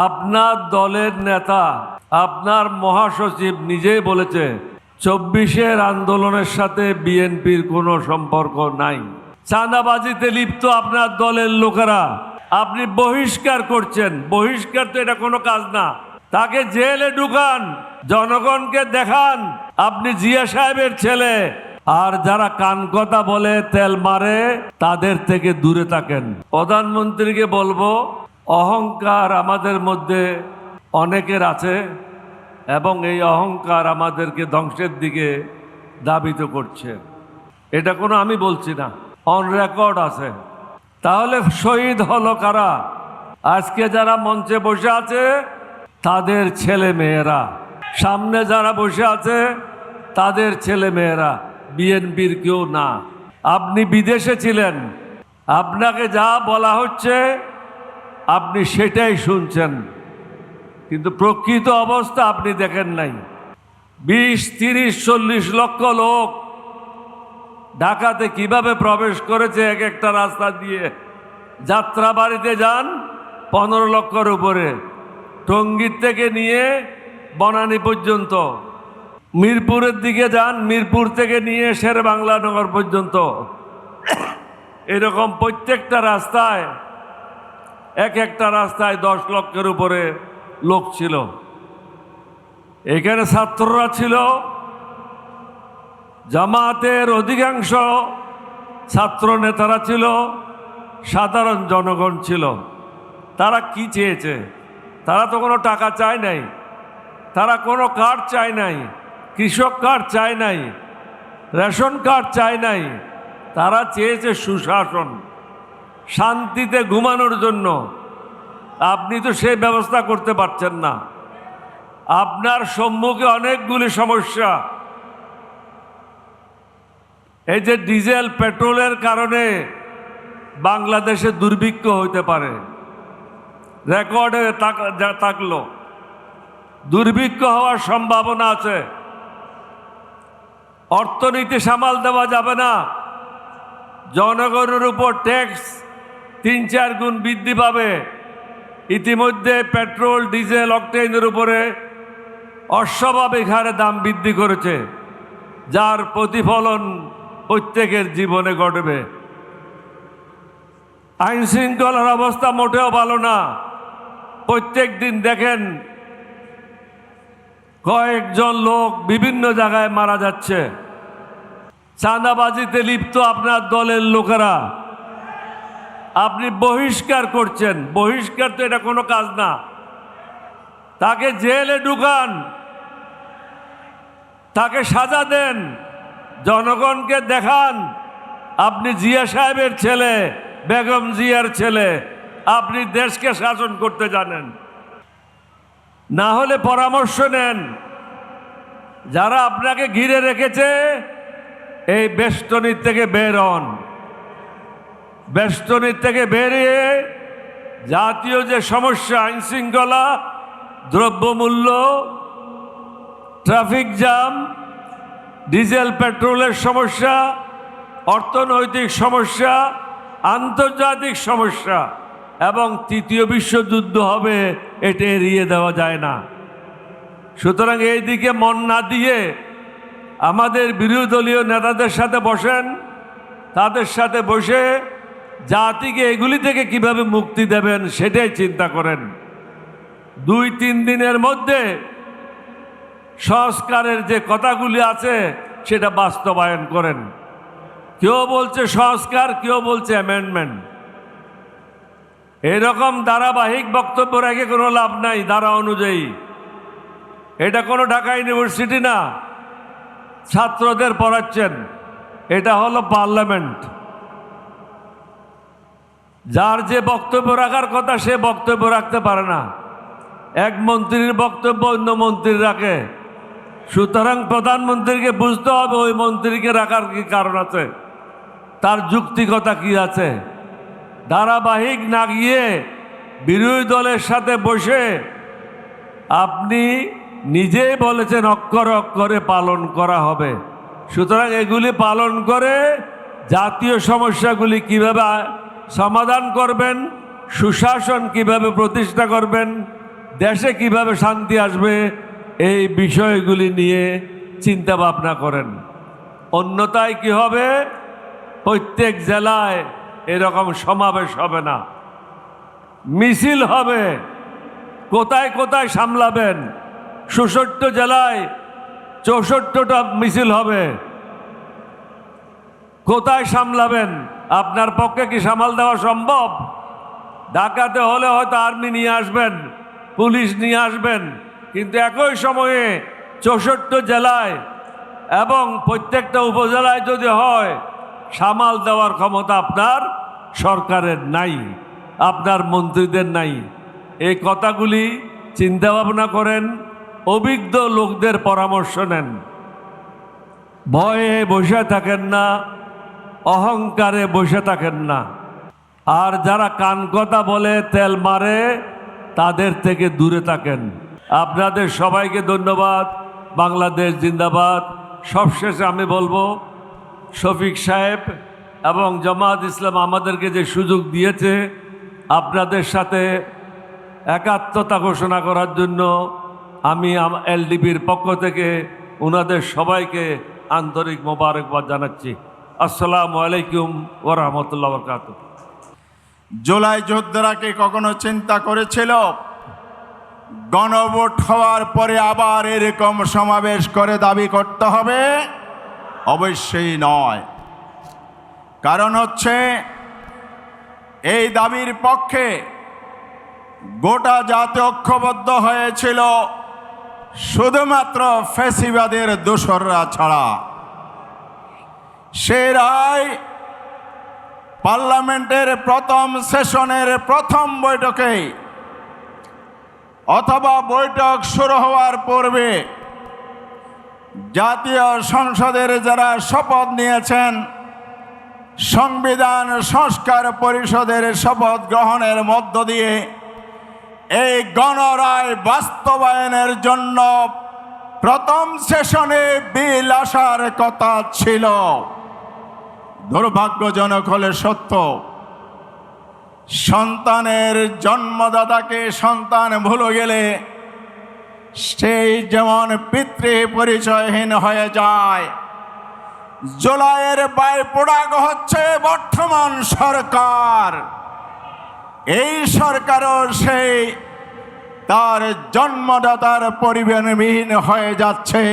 আপনার দলের নেতা আপনার মহাসচিব নিজেই বলেছে ২৪-এর আন্দোলনের সাথে বিএনপির কোনো সম্পর্ক নাই। চাঁদাবাজিতে লিপ্ত আপনার দলের লোকেরা, আপনি বহিষ্কার করছেন। বহিষ্কার তো এটা কোনো কাজ না। তাকে জেলে ঢুকান, জনগণকে দেখান আপনি জিয়া সাহেবের ছেলে। আর যারা কান কথা বলে তেল মারে তাদের থেকে দূরে থাকেন। প্রধানমন্ত্রীকে বলবো, অহংকার আমাদের মধ্যে অনেকের আছে এবং এই অহংকার আমাদেরকে ধ্বংসের দিকে ধাবিত করছে। এটা কোনো আমি বলছি না, অন রেকর্ড আছে। তাহলে শহীদ হলো কারা? আজকে যারা মঞ্চে বসে আছে তাদের ছেলে মেয়েরা, সামনে যারা বসে আছে তাদের ছেলে মেয়েরা, বিএনপির কেউ না। আপনি বিদেশে ছিলেন, আপনাকে যা বলা হচ্ছে আপনি সেটাই শুনছেন, কিন্তু প্রকৃত অবস্থা আপনি দেখেন নাই। ২০, ৩০, ৪০ লক্ষ লোক ঢাকাতে কিভাবে প্রবেশ করেছে এক একটা রাস্তা দিয়ে। যাত্রাবাড়িতে যান ১৫ লক্ষর উপরে, টঙ্গীর থেকে নিয়ে বনানী পর্যন্ত। মিরপুরের দিকে যান, মিরপুর থেকে নিয়ে শেরেবাংলানগর পর্যন্ত। এরকম প্রত্যেকটা রাস্তায় এক একটা রাস্তায় ১০ লক্ষের উপরে লোক ছিল। এখানে ছাত্ররা ছিল, জামাতের অধিকাংশ ছাত্র নেতারা ছিল, সাধারণ জনগণ ছিল। তারা কি চেয়েছে? তারা তো কোনো টাকা চায় নাই, তারা কোনো কার্ড চায় নাই, কৃষক কার্ড চায় নাই, রেশন কার্ড চায় নাই। তারা চেয়েছে সুশাসন, শান্তিতে ঘুমানোর জন্য। আপনি তো সেই ব্যবস্থা করতে পারছেন না। আপনার সম্মুখে অনেকগুলি সমস্যা। এই যে ডিজেল পেট্রোলের কারণে বাংলাদেশে দুর্ভিক্ষ হইতে পারে, রেকর্ডে থাকলো, দুর্ভিক্ষ হওয়ার সম্ভাবনা আছে। অর্থনীতি সামাল দেওয়া যাবে না। জনগণের উপর ট্যাক্স ৩-৪ গুণ বৃদ্ধি পাবে। ইতিমধ্যে পেট্রোল, ডিজেল, অকটেনের উপরে অস্বাভাবিক হারে দাম বৃদ্ধি করেছে, যার প্রতিফলন প্রত্যেকের জীবনে ঘটবে। আইন শৃঙ্খলার অবস্থা মোটেও ভালো না। প্রত্যেক দিন দেখেন কয়েকজন লোক বিভিন্ন জায়গায় মারা যাচ্ছে। চাঁদাবাজিতে লিপ্ত আপনার দলের লোকেরা, আপনি বহিষ্কার করছেন। বহিষ্কার তো এটা কোনো কাজ না। তাকে জেলে ঢুকান, তাকে সাজা দেন, জনগণকে দেখান আপনি জিয়া সাহেবের ছেলে, বেগম জিয়ার ছেলে, আপনি দেশকে শাসন করতে জানেন। না হলে পরামর্শ নেন। যারা আপনাকে ঘিরে রেখেছে এই বেষ্টনী থেকে বের হন। বেষ্টনী থেকে বেরিয়ে জাতীয় যে সমস্যা, আইন শৃঙ্খলা, দ্রব্যমূল্য, ট্রাফিক জ্যাম, ডিজেল পেট্রোলের সমস্যা, অর্থনৈতিক সমস্যা, আন্তর্জাতিক সমস্যা এবং তৃতীয় বিশ্বযুদ্ধ হবে, এটা এড়িয়ে দেওয়া যায় না। সুতরাং এই দিকে মন না দিয়ে আমাদের বিরোধী দলীয় নেতাদের সাথে বসেন, তাদের সাথে বসে জাতিকে এগুলি থেকে কিভাবে মুক্তি দেবেন সেটাই চিন্তা করেন। ২-৩ দিনের মধ্যে সংস্কারের যে কথাগুলি আছে সেটা বাস্তবায়ন করেন। কেউ বলছে সংস্কার, কেউ বলছে অ্যামেন্ডমেন্ট। এরকম ধারাবাহিক বক্তব্য রেখে কোনো লাভ নাই। ধারা অনুযায়ী এটা কোনো ঢাকা ইউনিভার্সিটি না, ছাত্রদের পড়াচ্ছেন। এটা হলো পার্লামেন্ট। যার যে বক্তব্য রাখার কথা সে বক্তব্য রাখতে পারে না। এক মন্ত্রীর বক্তব্য অন্য মন্ত্রী রাখে। সুতরাং প্রধানমন্ত্রীকে বুঝতে হবে ওই মন্ত্রীকে রাখার কি কারণ আছে, তার যুক্তিকতা কি আছে। ধারাবাহিক না গিয়ে বিরোধী দলের সাথে বসে আপনি নিজেই বলেছেন অক্ষরে অক্ষরে পালন করা হবে। সুতরাং এগুলি পালন করে জাতীয় সমস্যাগুলি কিভাবে সমাধান করবেন, সুশাসন কিভাবে প্রতিষ্ঠা করবেন, দেশে কিভাবে শান্তি আসবে এই বিষয়গুলি নিয়ে চিন্তা ভাবনা করেন। অন্যথায় কি হবে, প্রত্যেক জেলায় এরকম সমাবেশ হবে না, মিছিল হবে। কোথায় কোথায় সামলাবেন? ৬৬ জেলায় ৬৪টা মিছিল হবে, কোথায় সামলাবেন? আপনার পক্ষে কি সামাল দেওয়া সম্ভব? ঢাকাতে হলে হয়তো আর্মি নিয়ে আসবেন, পুলিশ নিয়ে আসবেন, কিন্তু একই সময়ে ৬৪ জেলায় এবং প্রত্যেকটা উপজেলায় যদি হয়, সামাল দেওয়ার ক্ষমতা আপনার সরকারের নাই, আপনার মন্ত্রীদের নাই। এই কথাগুলি চিন্তা ভাবনা করেন, অভিজ্ঞ লোকদের পরামর্শ নেন। ভয়ে বসে থাকেন না, অহংকারে বসে থাকেন না। আর যারা কান কথা বলে, তেল মারে, তাদের থেকে দূরে থাকেন। আপনাদের সবাইকে ধন্যবাদ। বাংলাদেশ জিন্দাবাদ। সবশেষে আমি বলবো, শফিক সাহেব এবং জামাত ইসলাম আমাদেরকে যে সুযোগ দিয়েছে আপনাদের সাথে একাত্মতা ঘোষণা করার জন্য, আমি এলডিপির পক্ষ থেকে ওনাদের সবাইকে আন্তরিক মোবারকবাদ জানাচ্ছি। আসসালামু আলাইকুম ওয়া রাহমাতুল্লাহি ওয়া বারাকাতুহু। জুলাই যোদ্ধারা কি কখনো চিন্তা করেছিল গণভোট হওয়ার পরে আবার এরকম সমাবেশ করে দাবি করতে হবে? অবশ্যই নয়। কারণ হচ্ছে, এই দাবির পক্ষে গোটা জাতি ঐক্যবদ্ধ হয়েছিল শুধুমাত্র ফ্যাসিবাদের দোসররা ছাড়া। সে রায় পার্লামেন্টের প্রথম সেশনের প্রথম বৈঠকে অথবা বৈঠক শুরু হওয়ার পূর্বে জাতীয় সংসদের যারা শপথ নিয়েছেন, সংবিধান সংস্কার পরিষদের শপথ গ্রহণের মধ্য দিয়ে এই গণরায় বাস্তবায়নের জন্য প্রথম সেশনে বিল আসার কথা ছিল। দুর্ভাগ্যজনক হলে সত্য, সন্তানের জন্মদাতাকে সন্তান ভুলে গেলে সেই যেমন পিতৃ পরিচয়হীন হয়ে যায়, জুলাইয়ের বাইপোড়াগ হচ্ছে বর্তমান সরকার। এই সরকারও সেই তার জন্মদাতার পরিবেশবিহীন হয়ে যাচ্ছে।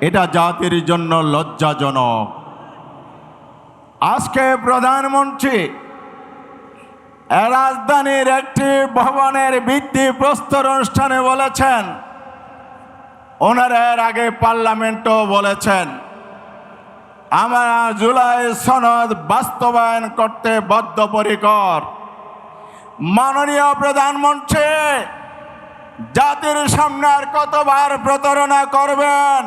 এটা জাতির জন্য লজ্জাজনক। আজকে প্রধানমন্ত্রী রাজধানীর একটি ভবনের ভিত্তিপ্রস্তর অনুষ্ঠানে বলেছেন, ওনারা এর আগে পার্লামেন্টও বলেছেন, আমরা জুলাই সনদ বাস্তবায়ন করতে বদ্ধপরিকর। মাননীয় প্রধানমন্ত্রী, জাতির সামনে আর কতবার প্রতারণা করবেন?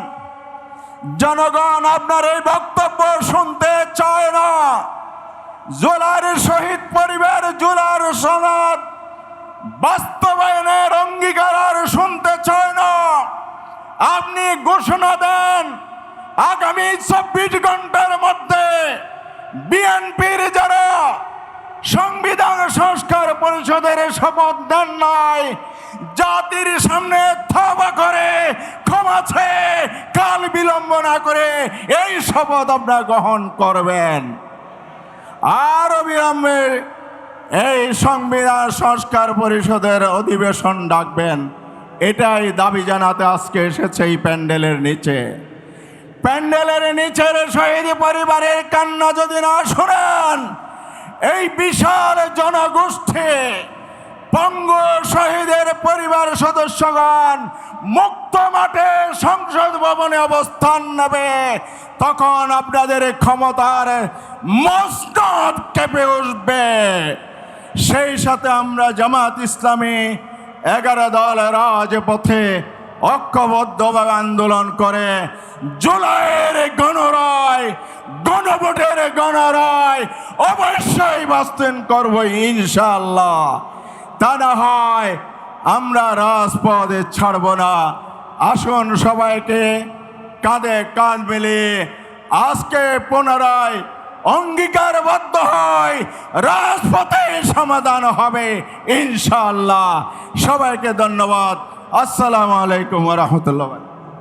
জনগণ আপনার এই বক্তব্য শুনতে চায় না। জুলাইয়ের শহীদ পরিবার জুলাইয়ের সনদ বাস্তবায়নের অঙ্গীকার আর শুনতে চায় না। আপনি ঘোষণা দেন, আগামী ২৪ ঘন্টার মধ্যে বিএনপির যারা সংবিধান সংস্কার পরিষদের শপথ দেন নাই, জাতির সামনে তওবা করে ক্ষমা চেয়ে কাল বিলম্ব না করে এই শপথ আপনারা গ্রহণ করবেন। আর অবিলম্বে এই সংবিধান সংস্কার পরিষদের অধিবেশন ডাকবেন। এটাই দাবি জানাতে আজকে এসেছে এই প্যান্ডেলের নিচে। প্যান্ডেলের নিচের শহীদ পরিবারের কান্না যদি না শোনেন, এই বিশাল জনগোষ্ঠী পঙ্গু শহীদের পরিবার সদস্যগণ মুক্ত মাঠে সংসদ ভবনে অবস্থান নেবে, তখন আপনাদের ক্ষমতার মসনদ কেঁপে উঠবে। সেই সাথে আমরা জামাত ইসলামী 11 দল রাজপথে ঐক্যবদ্ধভাবে আন্দোলন করে জুলাইয়ের গণরায়, গণভোটের গণরায় অবশ্যই বাস্তবায়ন করব ইনশাআল্লাহ। তা না হয় আমরা রাজপথে ছাড়ব না। আসুন সবাইকে কাঁধে কাঁধ মিলিয়ে আজকে পুনরায় অঙ্গীকারবদ্ধ হয়, রাজপথে সমাধান হবে ইনশাআল্লাহ। সবাইকে ধন্যবাদ। আসসালামু আলাইকুম ওয়া রাহমাতুল্লাহ।